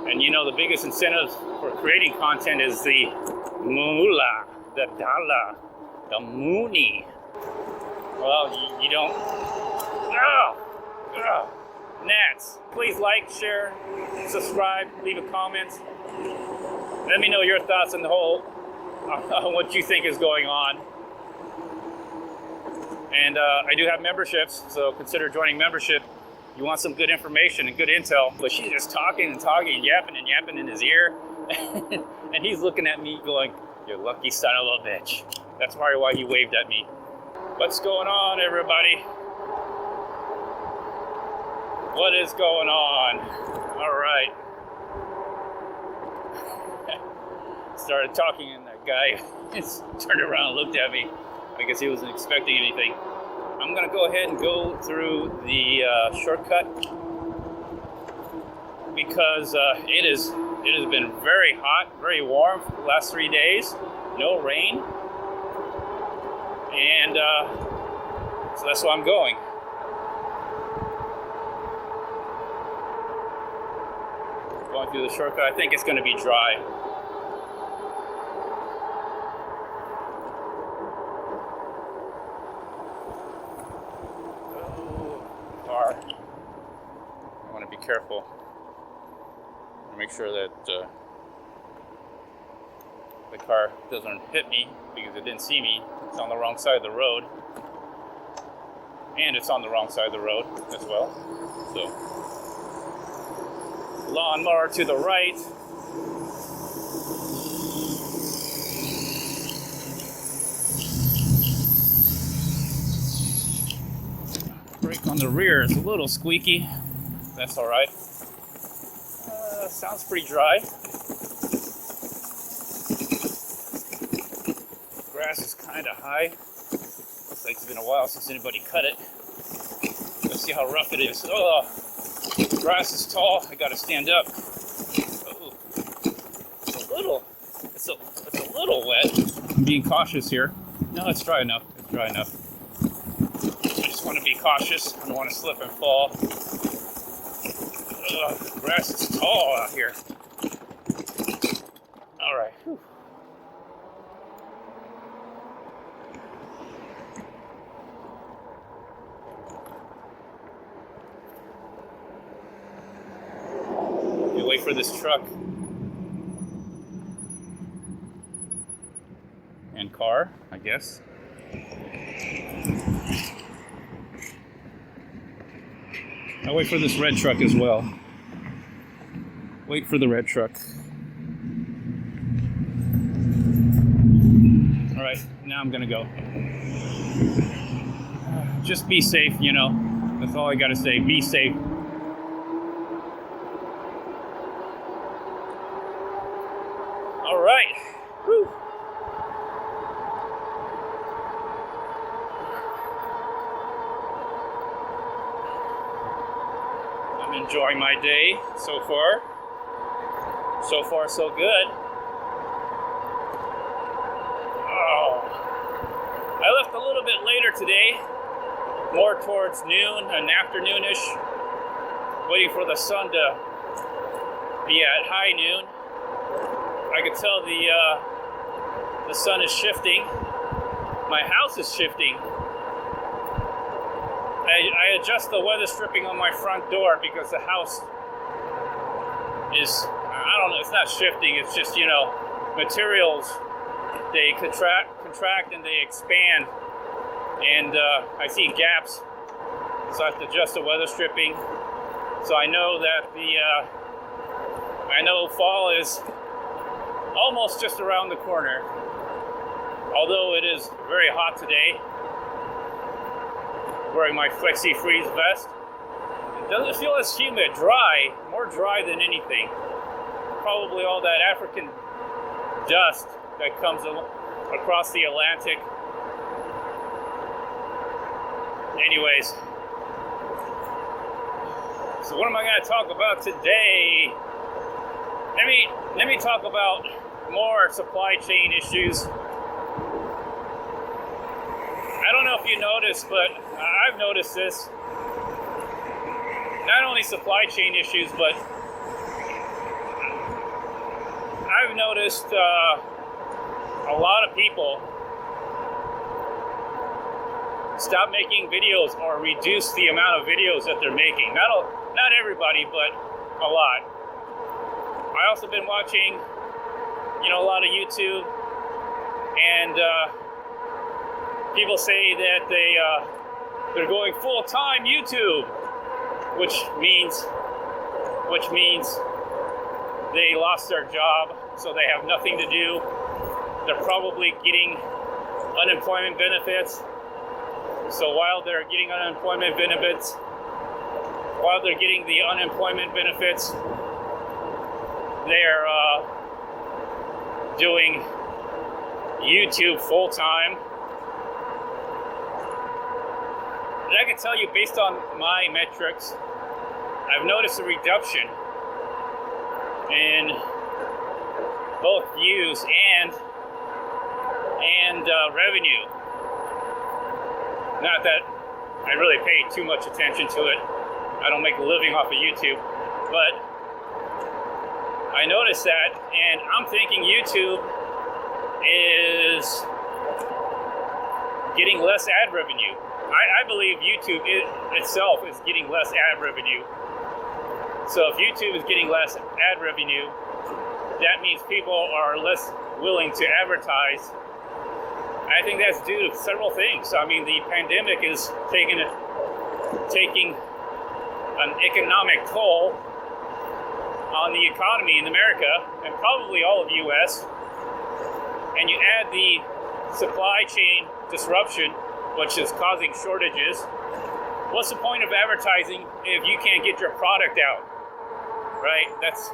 And you know, the biggest incentive for creating content is the moolah, the dollar, the moonie. Well, you don't. Gnats. Please like, share, subscribe, leave a comment. Let me know your thoughts on the whole, on what you think is going on. And I do have memberships, so consider joining membership. You want some good information and good intel. But she's just talking and talking and yapping in his ear. And he's looking at me going, "You lucky son of a bitch." That's probably why he waved at me. What's going on, everybody? What is going on? All right. Started talking and that guy just turned around and looked at me. I guess he wasn't expecting anything. I'm gonna go ahead and go through the shortcut because it has been very hot, very warm for the last 3 days. No rain. And so that's why I'm going. Going through the shortcut. I think it's going to be dry. Oh, car. I want to be careful. Make sure that the car doesn't hit me because it didn't see me. It's on the wrong side of the road. And it's on the wrong side of the road as well. So, lawnmower to the right. Brake on the rear is a little squeaky. That's all right. Sounds pretty dry. Grass is kind of high. Looks like it's been a while since anybody cut it. Let's see how rough it is. Oh, grass is tall. I gotta stand up. Oh, it's a little wet. I'm being cautious here. No, it's dry enough. It's dry enough. I just want to be cautious. I don't want to slip and fall. Grass is tall out here. All right. Whew. You wait for this truck and car, I guess. I'll wait for this red truck as well. Wait for the red truck. All right, now I'm gonna go. Just be safe, you know. That's all I gotta say. Be safe. All right. Whew. I'm enjoying my day so far. So far, so good. Oh, I left a little bit later today, more towards noon, an afternoonish, waiting for the sun to be at high noon. I could tell the sun is shifting. My house is shifting. I adjust the weather stripping on my front door because the house is, I don't know, it's not shifting, it's just, you know, materials, they contract and they expand, and I see gaps, so I have to adjust the weather stripping. So I know that I know fall is almost just around the corner, although it is very hot today. Wearing my FlexiFreeze vest. It doesn't feel as humid, dry, more dry than anything. Probably all that African dust that comes across the Atlantic. Anyways, so what am I going to talk about today? Let me talk about more supply chain issues. I don't know if you noticed, but I've noticed this. Not only supply chain issues, but I've noticed a lot of people stop making videos or reduce the amount of videos that they're making. Not everybody, but a lot. I also been watching, a lot of YouTube, and people say that they're going full-time YouTube, which means they lost their job, so they have nothing to do. They're probably getting unemployment benefits. So while they're getting the unemployment benefits, they're doing YouTube full-time. And I can tell you, based on my metrics, I've noticed a reduction in both views and revenue. Not that I really pay too much attention to it. I don't make a living off of YouTube, but I noticed that, and I'm thinking YouTube is getting less ad revenue. I believe YouTube itself is getting less ad revenue. So if YouTube is getting less ad revenue, that means people are less willing to advertise. I think that's due to several things. I mean, the pandemic is taking an economic toll on the economy in America, and probably all of the U.S. And you add the supply chain disruption, which is causing shortages. What's the point of advertising if you can't get your product out? Right? That's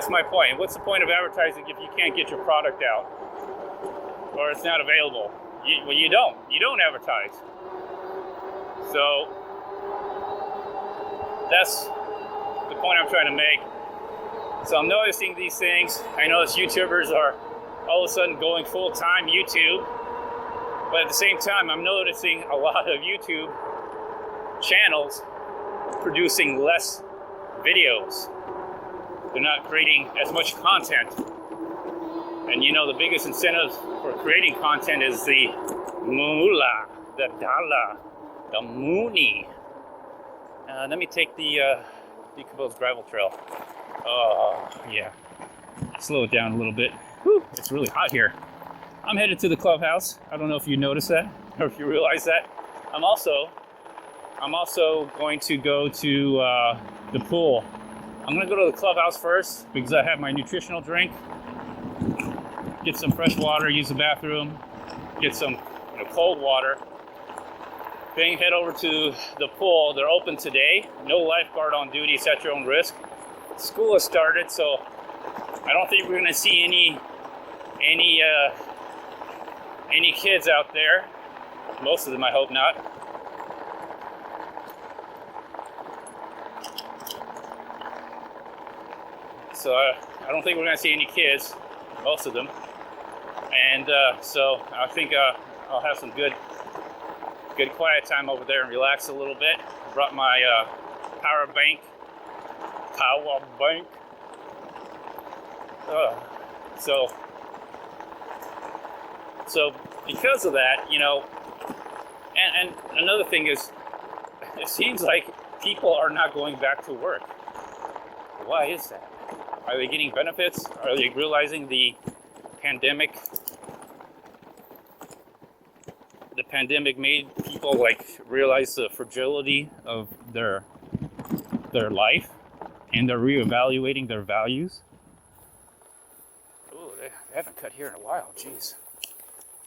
my point. What's the point of advertising if you can't get your product out, or it's not available? You don't advertise. So that's the point I'm trying to make. So I'm noticing these things. I notice YouTubers are all of a sudden going full-time YouTube, but at the same time, I'm noticing a lot of YouTube channels producing less videos. They're not creating as much content. And the biggest incentive for creating content is the moolah, the dollar, the moonie. Let me take the decomposed gravel trail. Yeah. Slow it down a little bit. Whew, it's really hot here. I'm headed to the clubhouse. I don't know if you noticed that or if you realize that. I'm also going to go to the pool. I'm going to go to the clubhouse first because I have my nutritional drink. Get some fresh water, use the bathroom, get some cold water. Then head over to the pool. They're open today. No lifeguard on duty. It's at your own risk. School has started, so I don't think we're going to see any kids out there. Most of them, I hope not. So I don't think we're going to see any kids, most of them. And so I think I'll have some good quiet time over there and relax a little bit. I brought my power bank. So because of that, and another thing is, it seems like people are not going back to work. Why is that? Are they getting benefits? Are they realizing the pandemic made people realize the fragility of their life, and they're reevaluating their values? Oh, they haven't cut here in a while. Jeez.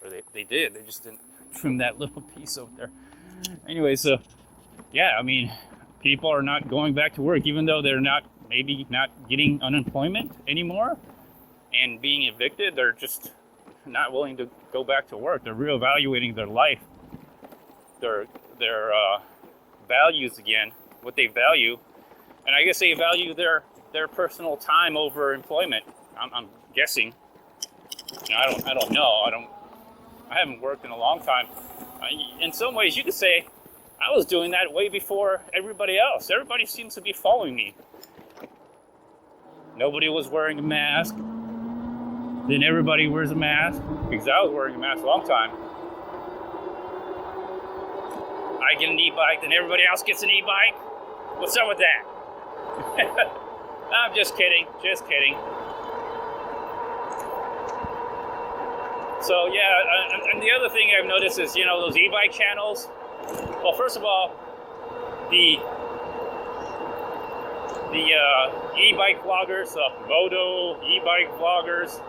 Or they did. They just didn't trim that little piece over there. Anyway, so yeah, I mean, people are not going back to work, even though they're maybe not getting unemployment anymore and being evicted. They're just not willing to go back to work. They're reevaluating their life, their values again, what they value, and I guess they value their personal time over employment. I'm guessing. I don't know. I haven't worked in a long time. In some ways, you could say I was doing that way before everybody else. Everybody seems to be following me. Nobody was wearing a mask. then everybody wears a mask, because I was wearing a mask a long time. I get an e-bike, then everybody else gets an e-bike. What's up with that? I'm just kidding, just kidding. So yeah, and the other thing I've noticed is, you know, those e-bike channels. Well, first of all, the e-bike vloggers, Moto e-bike vloggers,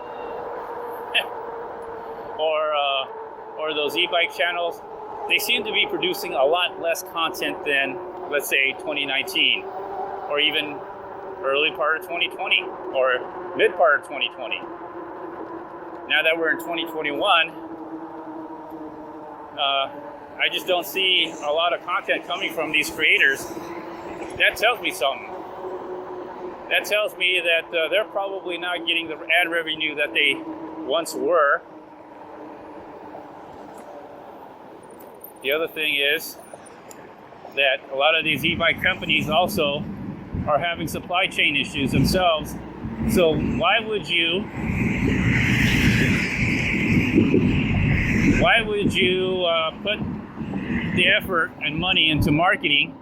or those e-bike channels, they seem to be producing a lot less content than, let's say, 2019, or even early part of 2020, or mid part of 2020. Now that we're in 2021, I just don't see a lot of content coming from these creators. That tells me something. That tells me that they're probably not getting the ad revenue that they once were. The other thing is that a lot of these e-bike companies also are having supply chain issues themselves. So why would you put the effort and money into marketing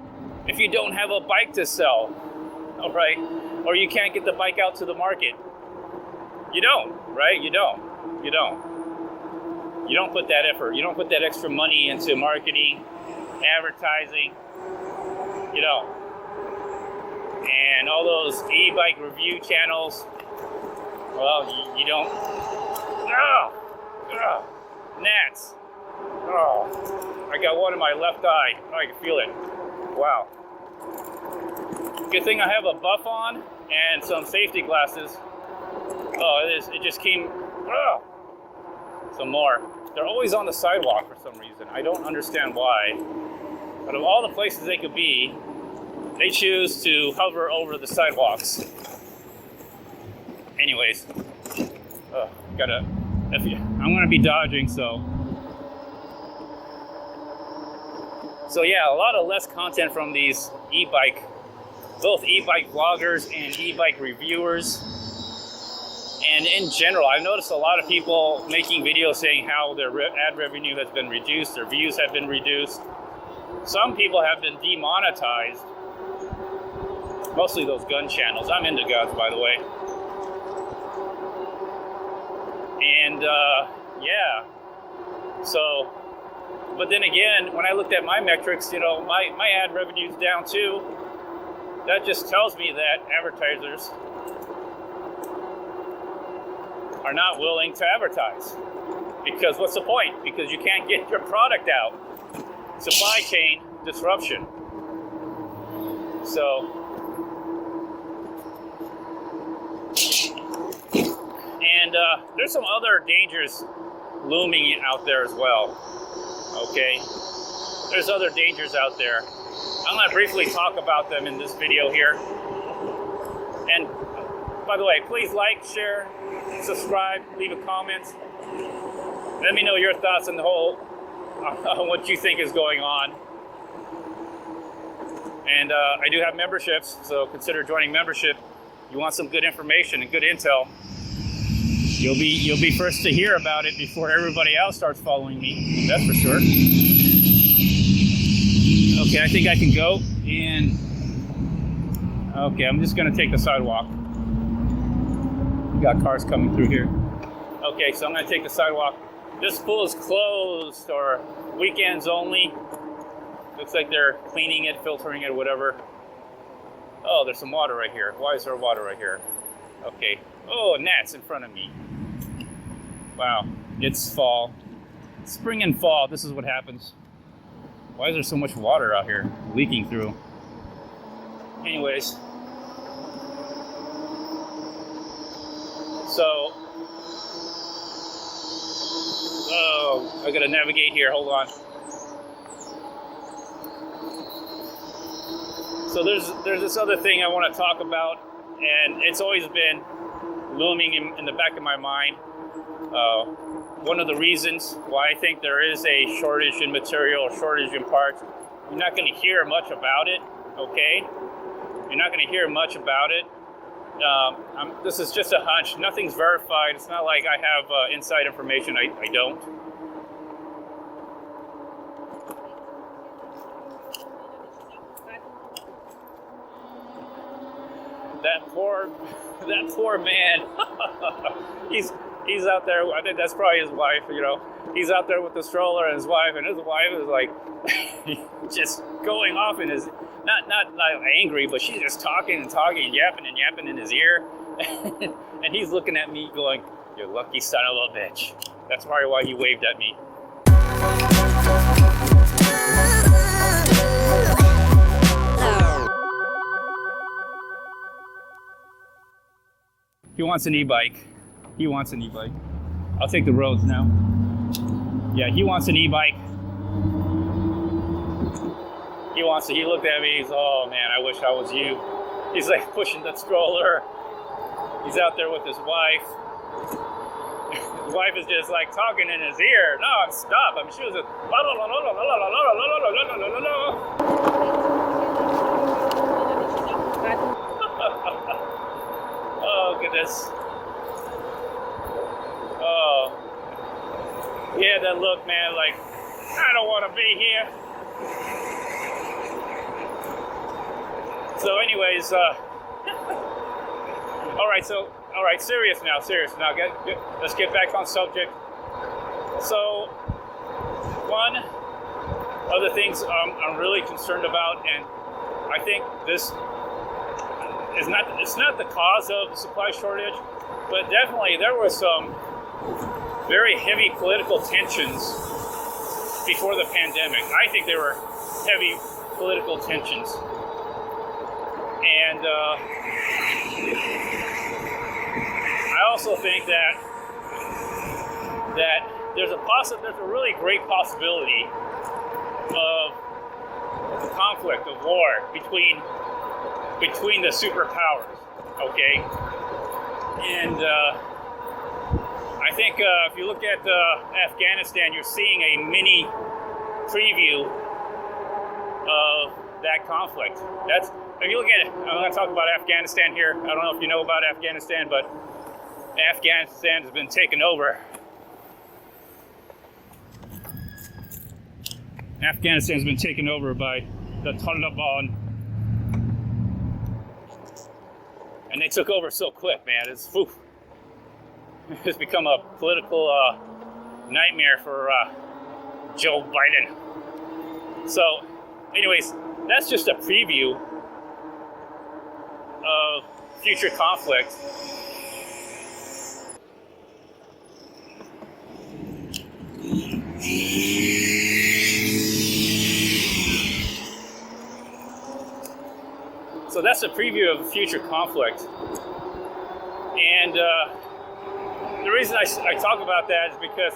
if you don't have a bike to sell, all right? Or you can't get the bike out to the market? You don't, right? You don't put that effort. You don't put that extra money into marketing, advertising. You don't. And all those e-bike review channels, well, you don't. Gnats. Oh, I got one in my left eye. Oh, I can feel it. Wow. Good thing I have a buff on and some safety glasses. Oh, it just came. Oh, some more. They're always on the sidewalk for some reason. I don't understand why. But of all the places they could be, they choose to hover over the sidewalks. Anyways, I'm gonna be dodging, so yeah, a lot of less content from these both e-bike vloggers and e-bike reviewers. And in general, I've noticed a lot of people making videos saying how their ad revenue has been reduced, their views have been reduced. Some people have been demonetized. Mostly those gun channels. I'm into guns, by the way. And yeah. So, but then again, when I looked at my metrics, you know, my ad revenue's down too. That just tells me that advertisers are not willing to advertise. Because what's the point? Because you can't get your product out. Supply chain disruption. So, and there's some other dangers looming out there as well. Okay? There's other dangers out there. I'm going to briefly talk about them in this video here. And by the way, please like, share, subscribe, leave a comment. Let me know your thoughts on the whole, on what you think is going on. And I do have memberships, so consider joining membership. You want some good information and good intel. You'll be first to hear about it before everybody else starts following me. That's for sure. Okay, I think I can go. And okay, I'm just gonna take the sidewalk. We got cars coming through here. Okay, so I'm gonna take the sidewalk. This pool is closed or weekends only. Looks like they're cleaning it, filtering it, whatever. Oh, there's some water right here. Why is there water right here? Okay. Oh, gnats in front of me. Wow, it's fall. Spring and fall, this is what happens. Why is there so much water out here leaking through? Anyways. So, oh, I gotta navigate here, hold on. So there's this other thing I want to talk about, and it's always been looming in the back of my mind. One of the reasons why I think there is a shortage in material, or shortage in parts, you're not going to hear much about it, okay? You're not going to hear much about it This is just a hunch. Nothing's verified. It's not like I have inside information. I don't. That poor man. he's out there. I think that's probably his wife. You know, he's out there with the stroller and his wife is like just going off in his not angry, but she's just talking and yapping in his ear, and he's looking at me going, "You lucky son of a bitch." That's probably why he waved at me. He wants an e-bike. I'll take the roads now. Yeah, he wants an e-bike. He looked at me, he's, oh man, I wish I was you. He's like pushing the stroller. He's out there with his wife. His wife is just like talking in his ear, non-stop. I mean, she was just, oh goodness. Oh. Yeah, that look, man, like, I don't want to be here. So anyways, all right, serious now. Let's get back on subject. So, one of the things I'm really concerned about, and I think this is not the cause of the supply shortage, but definitely there were some very heavy political tensions before the pandemic. I think there were heavy political tensions. And I also think that there's a really great possibility of conflict, of war between the superpowers. Okay, and I think if you look at Afghanistan, you're seeing a mini preview of that conflict. If you look at it, I'm going to talk about Afghanistan here. I don't know if you know about Afghanistan, but Afghanistan has been taken over. Afghanistan's been taken over by the Taliban. And they took over so quick, man. It's become a political nightmare for Joe Biden. So, anyways, that's just a preview of future conflict. So that's a preview of future conflict. And the reason I talk about that is because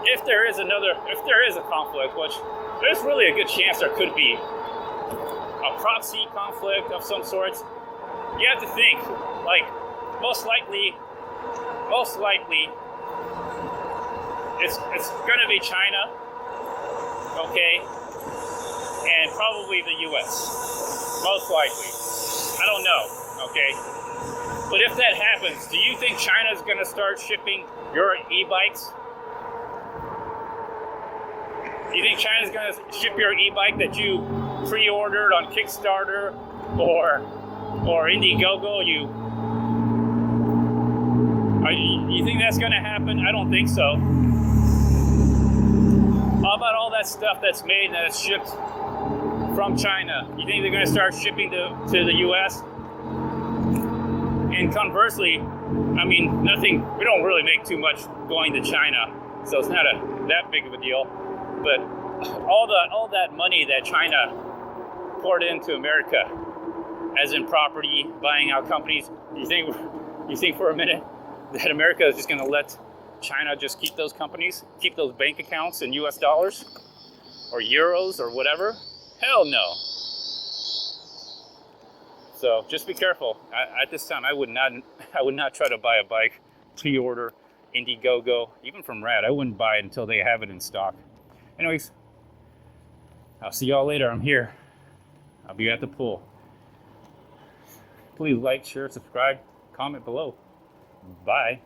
if there is a conflict, which there's really a good chance there could be a proxy conflict of some sorts, you have to think, like, most likely, it's going to be China, okay, and probably the U.S., most likely. I don't know, okay? But if that happens, do you think China's going to start shipping your e-bikes? Do you think China's going to ship your e-bike that you pre-ordered on Kickstarter or Indiegogo? You think that's going to happen? I don't think so. How about all that stuff that's made and that's shipped from China? You think they're going to start shipping to the U.S.? And conversely, I mean, nothing. We don't really make too much going to China, so it's not that big of a deal. But all that money that China poured into America, as in property, buying out companies, you think for a minute that America is just going to let China just keep those companies, keep those bank accounts in U.S. dollars or euros or whatever? Hell no. So just be careful. At this time, I would not try to buy a bike, pre-order, Indiegogo, even from Rad. I wouldn't buy it until they have it in stock. Anyways, I'll see y'all later. I'm here. I'll be at the pool. Please like, share, subscribe, comment below. Bye.